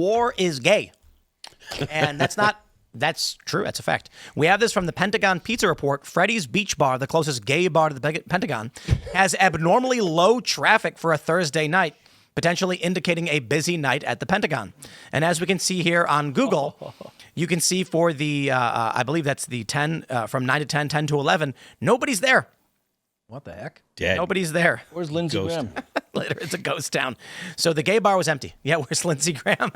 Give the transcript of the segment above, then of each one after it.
war is gay. And that's true. That's a fact. We have this from the Pentagon Pizza Report. Freddy's Beach Bar, the closest gay bar to the Pentagon, has abnormally low traffic for a Thursday night, potentially indicating a busy night at the Pentagon. And as we can see here on Google, you can see for the, I believe that's the 10, from 9 to 10, 10 to 11, nobody's there. What the heck? Dead. Nobody's there. Where's Lindsey Graham? Later, it's a ghost town. So the gay bar was empty. Yeah, where's Lindsey Graham?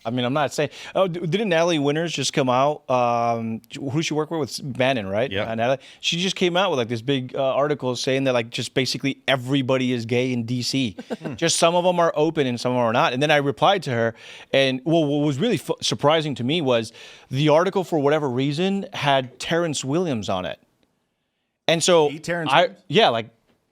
I mean, I'm not saying. Oh, didn't Natalie Winters just come out? Who she work with Bannon, right? Yeah. Natalie. She just came out with like this big article saying that like just basically everybody is gay in D.C. Just some of them are open and some of them are not. And then I replied to her, and well, what was really surprising to me was the article for whatever reason had Terrence Williams on it. And so yeah, like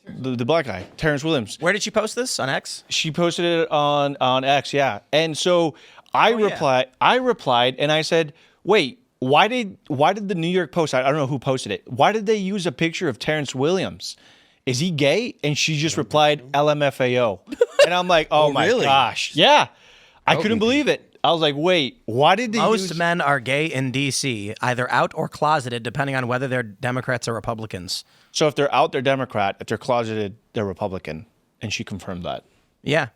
the black guy, Terrence Williams. Where did she post this? On X? She posted it on X, yeah. And so I replied and I said, "Wait, why did the New York Post, I don't know who posted it. Why did they use a picture of Terrence Williams? Is he gay?" And she just replied, "LMFAO." And I'm like, "Oh my gosh." Yeah. I couldn't believe it. I was like, wait, why did they Most men are gay in D.C., either out or closeted, depending on whether they're Democrats or Republicans. So if they're out, they're Democrat. If they're closeted, they're Republican. And she confirmed that. Yeah.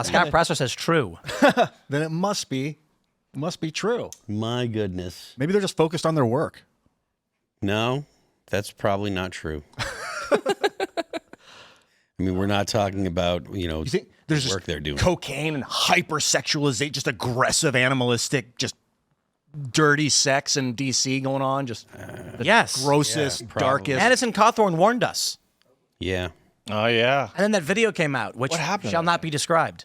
Scott Presser says true. Then it must be true. My goodness. Maybe they're just focused on their work. No, that's probably not true. I mean, we're not talking about, You think there's the just work they're doing. cocaine and hypersexualization, just aggressive, animalistic, just dirty sex in D.C. going on? Just the Yes. grossest, darkest. Madison Cawthorn warned us. Yeah. Oh, yeah. And then that video came out, which What happened? shall not be described.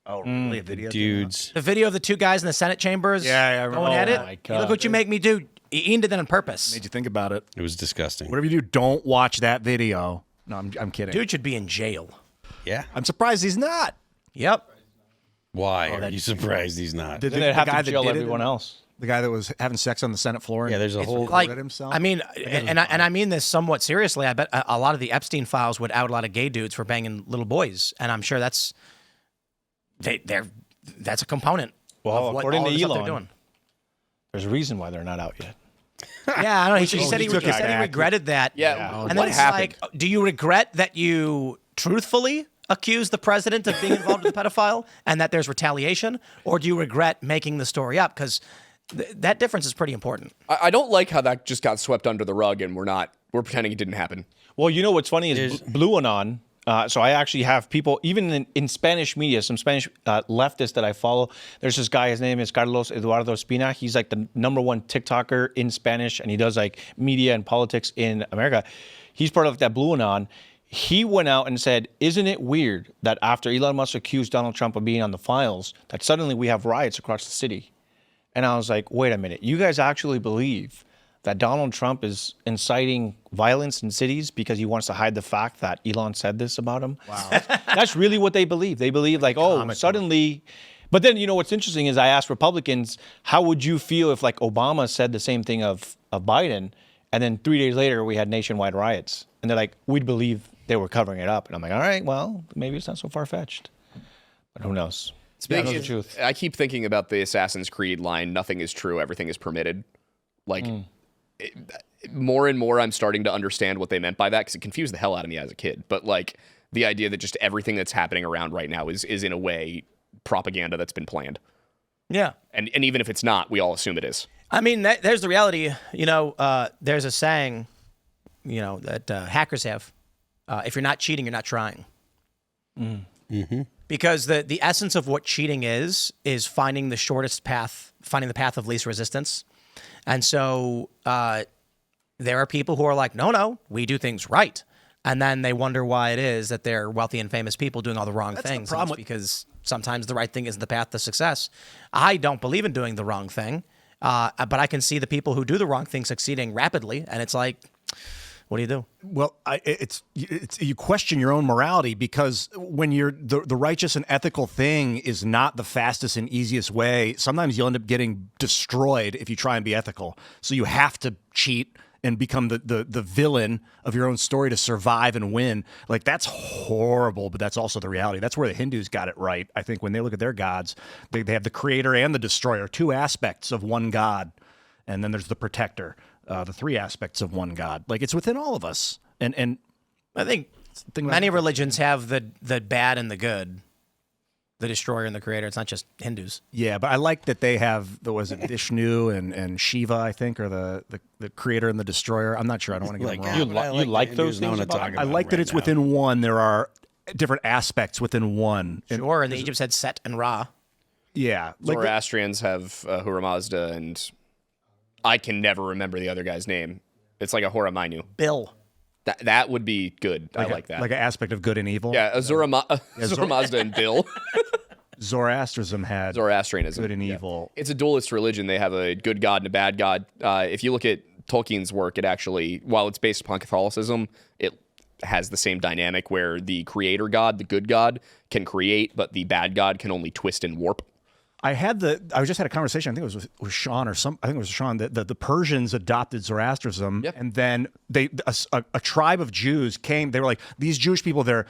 Oh, really? A video? Dudes. The video of the two guys in the Senate chambers Yeah, I going at remember. it. Oh, my God. Look what you make me do. Ian did that on purpose. Made you think about it. It was disgusting. Whatever you do, don't watch that video. No, I'm kidding. Dude should be in jail. Yeah. I'm surprised he's not. Yep. Why are you surprised he's not? Did Then they'd have to jail everyone else. The guy that was having sex on the Senate floor. Yeah, there's a whole... Like, himself? I mean, and I mean this somewhat seriously. I bet a lot of the Epstein files would out a lot of gay dudes for banging little boys, and I'm sure that's a component. Well, of what according all to the stuff they're Elon, doing. There's a reason why they're not out yet. Yeah, I don't know. He said he took it back. regretted that. Yeah. And then What it's happened? like, do you regret that you truthfully accused the president of being involved with a pedophile and that there's retaliation, or do you regret making the story up? Because that difference is pretty important. I don't like how that just got swept under the rug and we're pretending it didn't happen. Well, you know what's funny is Blue Anon. So I actually have people, even in Spanish media, some Spanish leftists that I follow. There's this guy, his name is Carlos Eduardo Espina. He's like the #1 TikToker in Spanish, and he does like media and politics in America. He's part of that Blue Anon. He went out and said, isn't it weird that after Elon Musk accused Donald Trump of being on the files, that suddenly we have riots across the city? And I was like, wait a minute, you guys actually believe that Donald Trump is inciting violence in cities because he wants to hide the fact that Elon said this about him? Wow. That's really what they believe. They believe like, oh, suddenly... But then, you know, what's interesting is I asked Republicans, how would you feel if like Obama said the same thing of Biden, and then 3 days later we had nationwide riots? And they're like, we'd believe they were covering it up. And I'm like, all right, well, maybe it's not so far-fetched. But who knows? Speaking the truth. I keep thinking about the Assassin's Creed line, nothing is true, everything is permitted. Like, more and more I'm starting to understand what they meant by that, because it confused the hell out of me as a kid. But, like, the idea that just everything that's happening around right now is in a way, propaganda that's been planned. Yeah. And even if it's not, we all assume it is. I mean, there's the reality. You know, there's a saying, you know, that hackers have. If you're not cheating, you're not trying. Mm-hmm. Because the essence of what cheating is finding the shortest path, finding the path of least resistance. And so there are people who are like, no, we do things right. And then they wonder why it is that they're wealthy and famous people doing all the wrong things. The problem because sometimes the right thing isn't the path to success. I don't believe in doing the wrong thing, but I can see the people who do the wrong thing succeeding rapidly. And it's like, what do you do? Well, it's you question your own morality, because when you're the righteous and ethical thing is not the fastest and easiest way, sometimes you'll end up getting destroyed if you try and be ethical. So you have to cheat and become the villain of your own story to survive and win. Like, that's horrible, but that's also the reality. That's where the Hindus got it right. I think when they look at their gods, they have the creator and the destroyer, two aspects of one god. And then there's the protector, the three aspects of one god. Like, it's within all of us. And I think many religions have the bad and the good, the destroyer and the creator. It's not just Hindus. yeah, but I like that they have, was it Vishnu and Shiva, I think, are the creator and the destroyer. I'm not sure. I don't want to get them wrong. You like those know things what I'm about talking it? I about like that right it's now. within one. There are different aspects within one. And, Sure, and the Egypts had Set and Ra. yeah. Like, Zoroastrians have Ahura Mazda, and I can never remember the other guy's name. It's like Ahura Mainu. Bill. That would be good. I like that. Like an aspect of good and evil. Yeah, Ahura Mazda and Bill. Zoroastrianism had Zoroastrianism. good and yeah. evil. It's a dualist religion. They have a good god and a bad god. If you look at Tolkien's work, it actually, while it's based upon Catholicism, it has the same dynamic where the creator god, the good god, can create, but the bad god can only twist and warp. I just had a conversation. I think it was with Sean I think it was Sean that the Persians adopted Zoroastrianism, Yep. and then a tribe of Jews came. They were like, these Jewish people, they're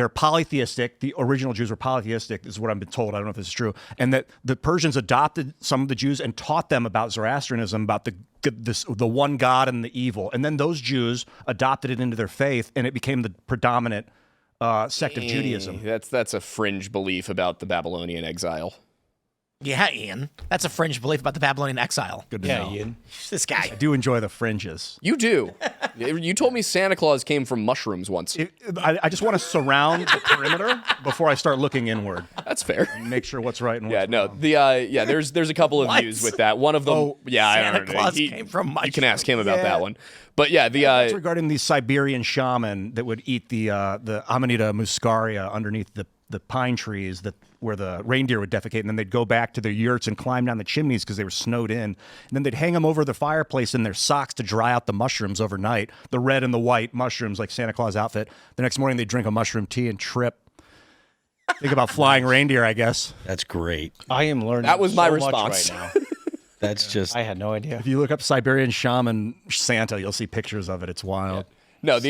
polytheistic. The original Jews were polytheistic. This is what I've been told. I don't know if this is true. And that the Persians adopted some of the Jews and taught them about Zoroastrianism, about the one God and the evil. And then those Jews adopted it into their faith, and it became the predominant sect of Judaism. That's a fringe belief about the Babylonian exile. Yeah, Ian. That's a fringe belief about the Babylonian exile. Good to know. Ian. This guy. I do enjoy the fringes. You do. You told me Santa Claus came from mushrooms once. I just want to surround the perimeter before I start looking inward. That's fair. Make sure what's right and what's Yeah, no. wrong. There's a couple of What? views with that. One of them, I Santa don't know. Claus came from You can ask him about Yeah. that one. But yeah, That's regarding the Siberian shaman that would eat the Amanita muscaria underneath the pine trees where the reindeer would defecate, and then they'd go back to their yurts and climb down the chimneys because they were snowed in. And then they'd hang them over the fireplace in their socks to dry out the mushrooms overnight, the red and the white mushrooms like Santa Claus outfit. The next morning they'd drink a mushroom tea and trip. Think about flying reindeer, I guess. That's great. I am learning. That was my so much response. right now. That's just I had no idea. If you look up Siberian shaman Santa, you'll see pictures of it. It's wild. No,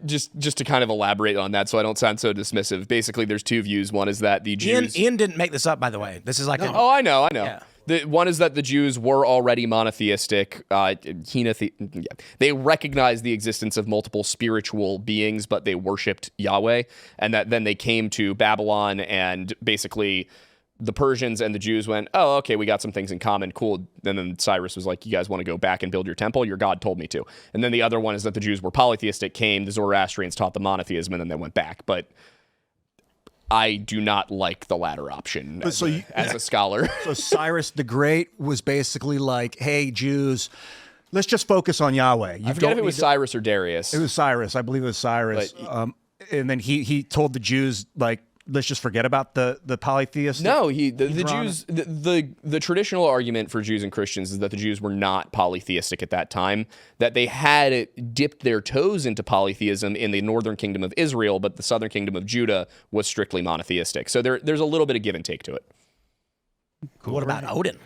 just to kind of elaborate on that so I don't sound so dismissive. Basically, there's two views. One is that the Jews... Ian didn't make this up, by the way. This is like Oh, I know. Yeah. The one is that the Jews were already monotheistic. They recognized the existence of multiple spiritual beings, but they worshipped Yahweh. And that then they came to Babylon, and basically the Persians and the Jews went, oh, okay, we got some things in common. Cool. And then Cyrus was like, you guys want to go back and build your temple? Your God told me to. And then the other one is that the Jews were polytheistic, came, the Zoroastrians taught the monotheism, and then they went back. But I do not like the latter option as a scholar. So Cyrus the Great was basically like, hey, Jews, let's just focus on Yahweh. I forget if it was Cyrus or Darius. It was Cyrus. I believe it was Cyrus. And then he told the Jews, like, let's just forget about the polytheistic. No, the Jews, the traditional argument for Jews and Christians is that the Jews were not polytheistic at that time, that they had dipped their toes into polytheism in the northern kingdom of Israel, but the southern kingdom of Judah was strictly monotheistic. So there's a little bit of give and take to it. What about Odin?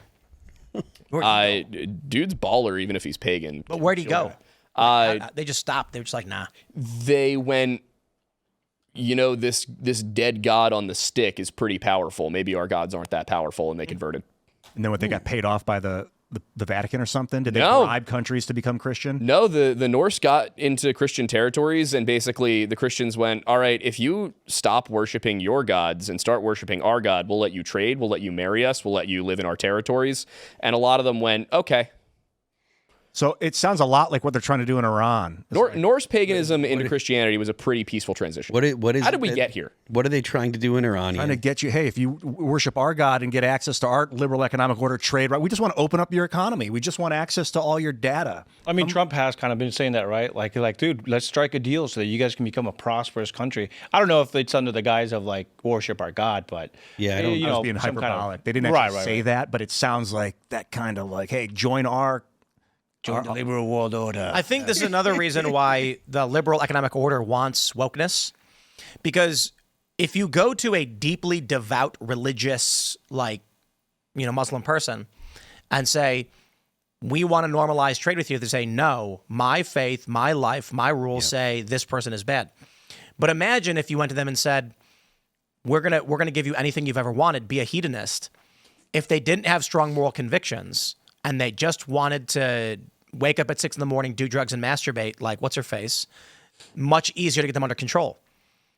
Dude's baller, even if he's pagan. But where'd he go? They just stopped. They were just like, nah. They went, this dead god on the stick is pretty powerful. Maybe our gods aren't that powerful, and they converted. And then what, they got paid off by the Vatican or something? Did they No. bribe countries to become Christian? No, the Norse got into Christian territories, and basically the Christians went, all right, if you stop worshiping your gods and start worshiping our God, we'll let you trade, we'll let you marry us, we'll let you live in our territories. And a lot of them went, okay. So it sounds a lot like what they're trying to do in Iran. Norse paganism into Christianity was a pretty peaceful transition. what is How did we get here? What are they trying to do in Iran? Trying to get you, hey, if you worship our God and get access to our liberal economic order, trade, right? We just want to open up your economy. We just want access to all your data. I mean, Trump has kind of been saying that, right? Like, dude, let's strike a deal so that you guys can become a prosperous country. I don't know if it's under the guise of like worship our God, but Yeah, I don't- I was being hyperbolic. They didn't actually say that, but it sounds like that kind of like, hey, join the liberal world order. I think this is another reason why the liberal economic order wants wokeness, because if you go to a deeply devout religious, Muslim person and say, we want to normalize trade with you. They say, no, my faith, my life, my rules say this person is bad. But imagine if you went to them and said, we're gonna give you anything you've ever wanted, be a hedonist. If they didn't have strong moral convictions and they just wanted to wake up at 6 a.m, do drugs and masturbate, like what's her face, much easier to get them under control.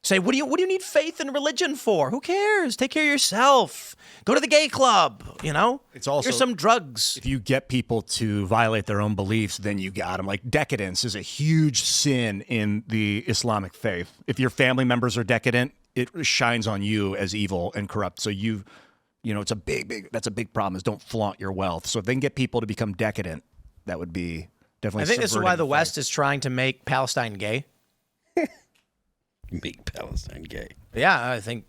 Say, what do you need faith and religion for? Who cares? Take care of yourself. Go to the gay club, you know? It's also, here's some drugs. If you get people to violate their own beliefs, then you got them. Like, decadence is a huge sin in the Islamic faith. If your family members are decadent, it shines on you as evil and corrupt. So you know, it's that's a big problem, is don't flaunt your wealth. So if they can get people to become decadent, that would be definitely I think this is why subverting the faith. West is trying to make Palestine gay. Make Palestine gay. Yeah, I think,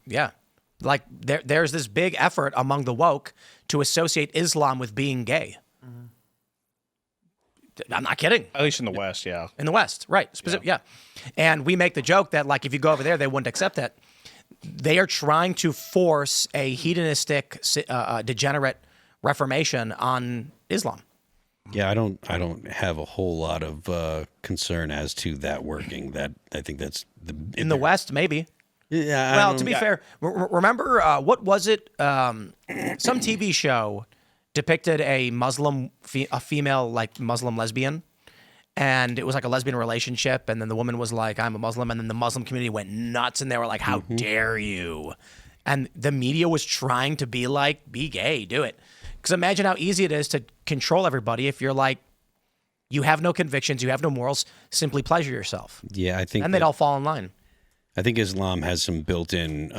like there's this big effort among the woke to associate Islam with being gay. I'm not kidding. At least in the West, yeah. In the West, right? Yeah. And we make the joke that, like, if you go over there, they wouldn't accept it. They are trying to force a hedonistic, degenerate reformation on Islam. Yeah, I don't have a whole lot of concern as to that working. That I think that's In the West, maybe. Yeah. Well, to be fair, remember what was it? Some TV show depicted a female like Muslim lesbian, and it was like a lesbian relationship, and then the woman was like, "I'm a Muslim," and then the Muslim community went nuts, and they were like, "How dare you?" And the media was trying to be like, "Be gay, do it," because imagine how easy it is to control everybody if you're like, you have no convictions, you have no morals, simply pleasure yourself. Yeah, I think. And they'd all fall in line. I think Islam has some built-in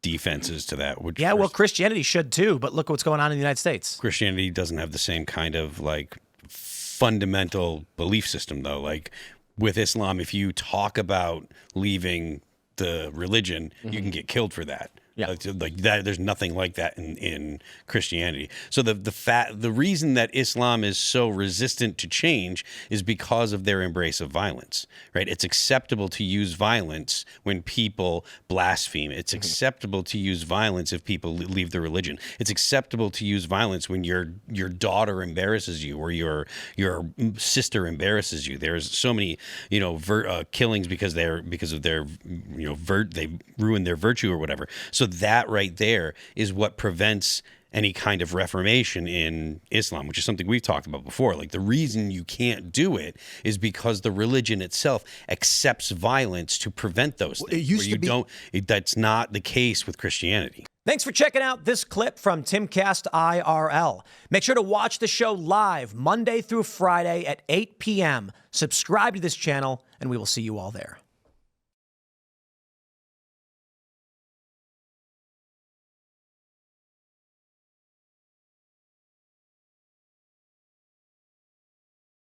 defenses to that. Which Well, Christianity should too, but look what's going on in the United States. Christianity doesn't have the same kind of like fundamental belief system, though. Like with Islam, if you talk about leaving the religion, you can get killed for that. Yeah. Like that. There's nothing like that in Christianity. So the reason that Islam is so resistant to change is because of their embrace of violence, right? It's acceptable to use violence when people blaspheme. It's acceptable to use violence if people leave the religion. It's acceptable to use violence when your daughter embarrasses you or your sister embarrasses you. There's so many, killings because of their, they ruin their virtue or whatever. So that right there is what prevents any kind of reformation in Islam, which is something we've talked about before. Like the reason you can't do it is because the religion itself accepts violence to prevent those things. It used to be. That's not the case with Christianity. Thanks for checking out this clip from Timcast IRL. Make sure to watch the show live Monday through Friday at 8 p.m. Subscribe to this channel, and we will see you all there.